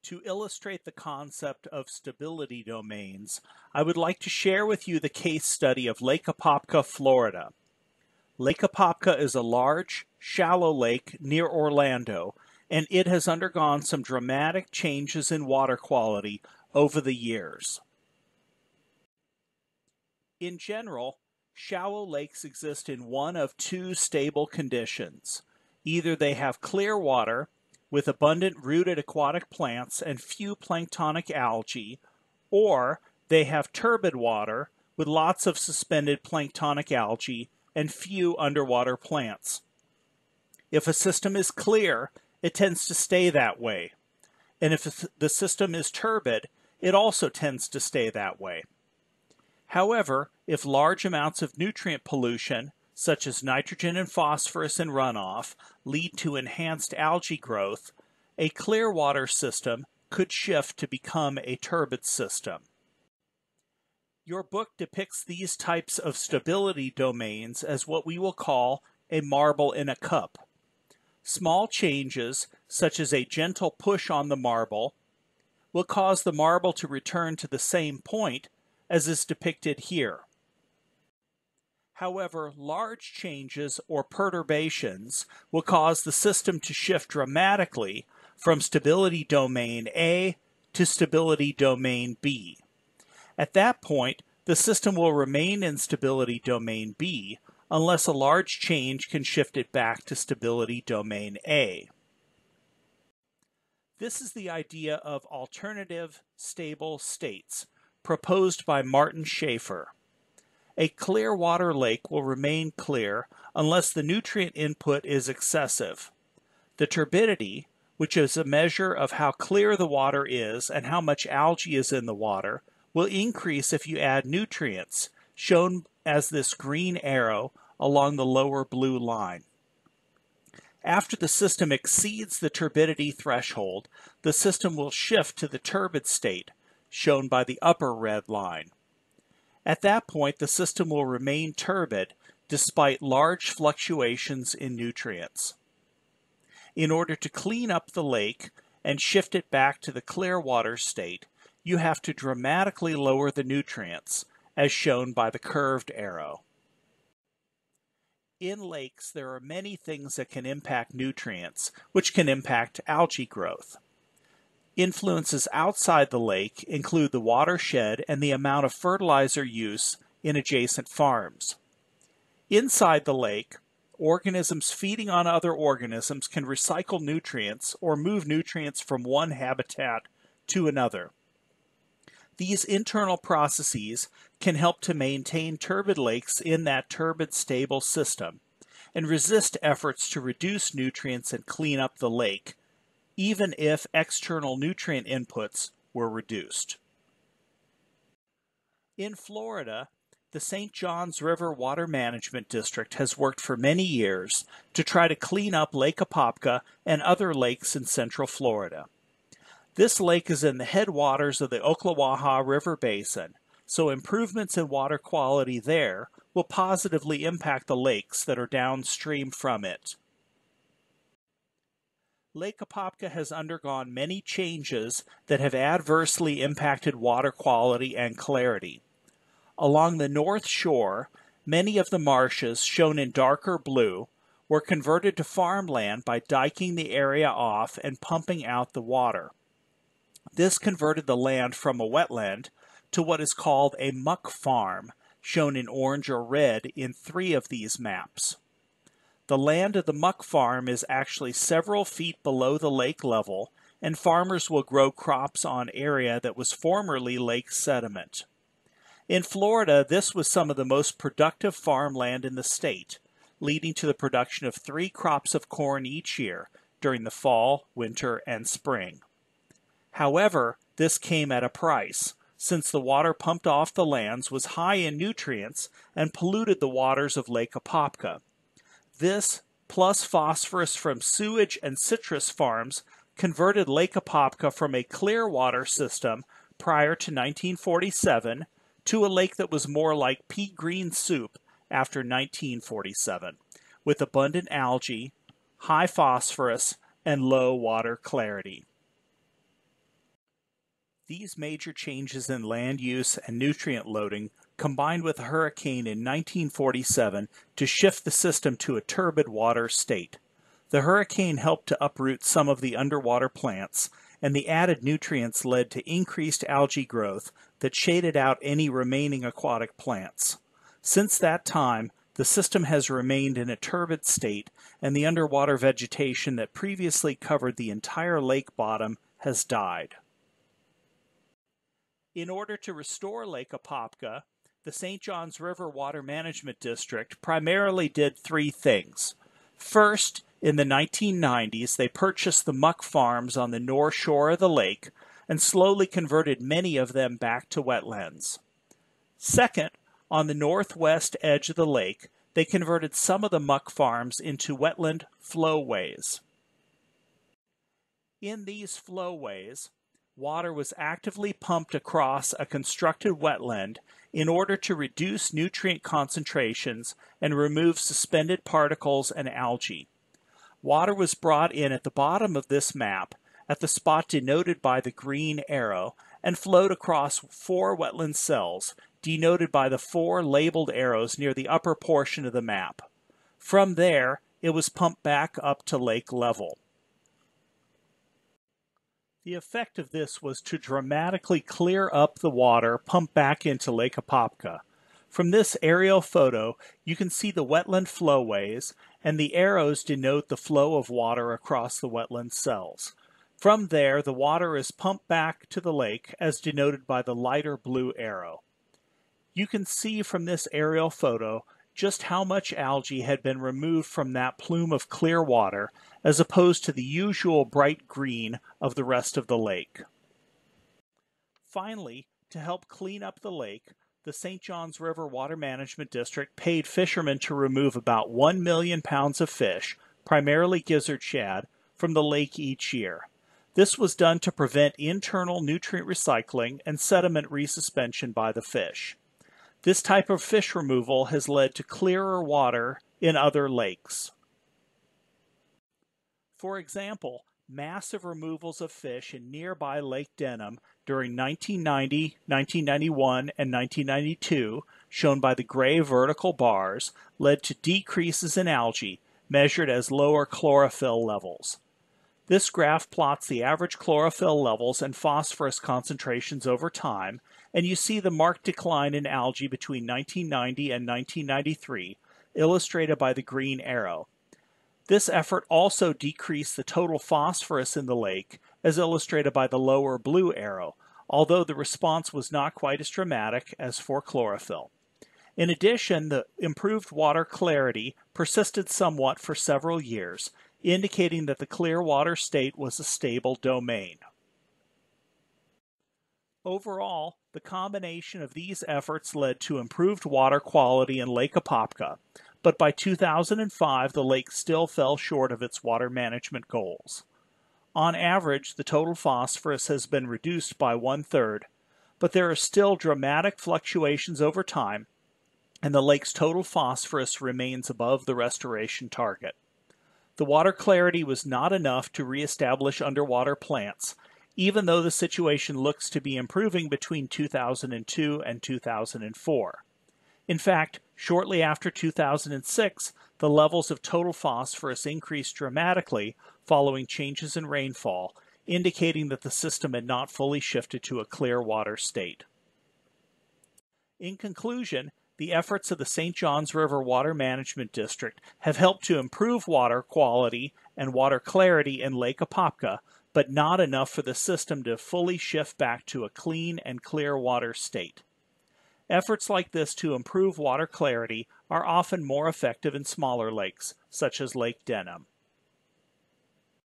To illustrate the concept of stability domains, I would like to share with you the case study of Lake Apopka, Florida. Lake Apopka is a large, shallow lake near Orlando, and it has undergone some dramatic changes in water quality over the years. In general, shallow lakes exist in one of two stable conditions. Either they have clear water, with abundant rooted aquatic plants and few planktonic algae, or they have turbid water with lots of suspended planktonic algae and few underwater plants. If a system is clear, it tends to stay that way. And if the system is turbid, it also tends to stay that way. However, if large amounts of nutrient pollution, such as nitrogen and phosphorus in runoff, lead to enhanced algae growth, a clear water system could shift to become a turbid system. Your book depicts these types of stability domains as what we will call a marble in a cup. Small changes, such as a gentle push on the marble, will cause the marble to return to the same point as is depicted here. However, large changes or perturbations will cause the system to shift dramatically from stability domain A to stability domain B. At that point, the system will remain in stability domain B unless a large change can shift it back to stability domain A. This is the idea of alternative stable states proposed by Martin Schaefer. A clear water lake will remain clear unless the nutrient input is excessive. The turbidity, which is a measure of how clear the water is and how much algae is in the water, will increase if you add nutrients, shown as this green arrow along the lower blue line. After the system exceeds the turbidity threshold, the system will shift to the turbid state, shown by the upper red line. At that point, the system will remain turbid despite large fluctuations in nutrients. In order to clean up the lake and shift it back to the clear water state, you have to dramatically lower the nutrients, as shown by the curved arrow. In lakes, there are many things that can impact nutrients, which can impact algae growth. Influences outside the lake include the watershed and the amount of fertilizer use in adjacent farms. Inside the lake, organisms feeding on other organisms can recycle nutrients or move nutrients from one habitat to another. These internal processes can help to maintain turbid lakes in that turbid stable system and resist efforts to reduce nutrients and clean up the lake, even if external nutrient inputs were reduced. In Florida, the St. Johns River Water Management District has worked for many years to try to clean up Lake Apopka and other lakes in central Florida. This lake is in the headwaters of the Ocklawaha River Basin, so improvements in water quality there will positively impact the lakes that are downstream from it. Lake Apopka has undergone many changes that have adversely impacted water quality and clarity. Along the north shore, many of the marshes, shown in darker blue, were converted to farmland by diking the area off and pumping out the water. This converted the land from a wetland to what is called a muck farm, shown in orange or red in 3 of these maps. The land of the muck farm is actually several feet below the lake level, and farmers will grow crops on area that was formerly lake sediment. In Florida, this was some of the most productive farmland in the state, leading to the production of 3 crops of corn each year during the fall, winter, and spring. However, this came at a price, since the water pumped off the lands was high in nutrients and polluted the waters of Lake Apopka. This, plus phosphorus from sewage and citrus farms, converted Lake Apopka from a clear water system prior to 1947 to a lake that was more like pea green soup after 1947, with abundant algae, high phosphorus, and low water clarity. These major changes in land use and nutrient loading combined with a hurricane in 1947 to shift the system to a turbid water state. The hurricane helped to uproot some of the underwater plants, and the added nutrients led to increased algae growth that shaded out any remaining aquatic plants. Since that time, the system has remained in a turbid state, and the underwater vegetation that previously covered the entire lake bottom has died. In order to restore Lake Apopka, the St. Johns River Water Management District primarily did three things. First, in the 1990s, they purchased the muck farms on the north shore of the lake and slowly converted many of them back to wetlands. Second, on the northwest edge of the lake, they converted some of the muck farms into wetland flowways. In these flowways, water was actively pumped across a constructed wetland in order to reduce nutrient concentrations and remove suspended particles and algae. Water was brought in at the bottom of this map, at the spot denoted by the green arrow, and flowed across 4 wetland cells, denoted by the 4 labeled arrows near the upper portion of the map. From there, it was pumped back up to lake level. The effect of this was to dramatically clear up the water pumped back into Lake Apopka. From this aerial photo, you can see the wetland flowways, and the arrows denote the flow of water across the wetland cells. From there, the water is pumped back to the lake, as denoted by the lighter blue arrow. You can see from this aerial photo just how much algae had been removed from that plume of clear water, as opposed to the usual bright green of the rest of the lake. Finally, to help clean up the lake, the St. Johns River Water Management District paid fishermen to remove about 1 million pounds of fish, primarily gizzard shad, from the lake each year. This was done to prevent internal nutrient recycling and sediment resuspension by the fish. This type of fish removal has led to clearer water in other lakes. For example, massive removals of fish in nearby Lake Denham during 1990, 1991, and 1992, shown by the gray vertical bars, led to decreases in algae, measured as lower chlorophyll levels. This graph plots the average chlorophyll levels and phosphorus concentrations over time, and you see the marked decline in algae between 1990 and 1993, illustrated by the green arrow. This effort also decreased the total phosphorus in the lake, as illustrated by the lower blue arrow, although the response was not quite as dramatic as for chlorophyll. In addition, the improved water clarity persisted somewhat for several years, indicating that the clear water state was a stable domain. Overall, the combination of these efforts led to improved water quality in Lake Apopka, but by 2005 the lake still fell short of its water management goals. On average, the total phosphorus has been reduced by 1/3, but there are still dramatic fluctuations over time, and the lake's total phosphorus remains above the restoration target. The water clarity was not enough to reestablish underwater plants, even though the situation looks to be improving between 2002 and 2004. In fact, shortly after 2006, the levels of total phosphorus increased dramatically following changes in rainfall, indicating that the system had not fully shifted to a clear water state. In conclusion, the efforts of the St. Johns River Water Management District have helped to improve water quality and water clarity in Lake Apopka, but not enough for the system to fully shift back to a clean and clear water state. Efforts like this to improve water clarity are often more effective in smaller lakes, such as Lake Denham.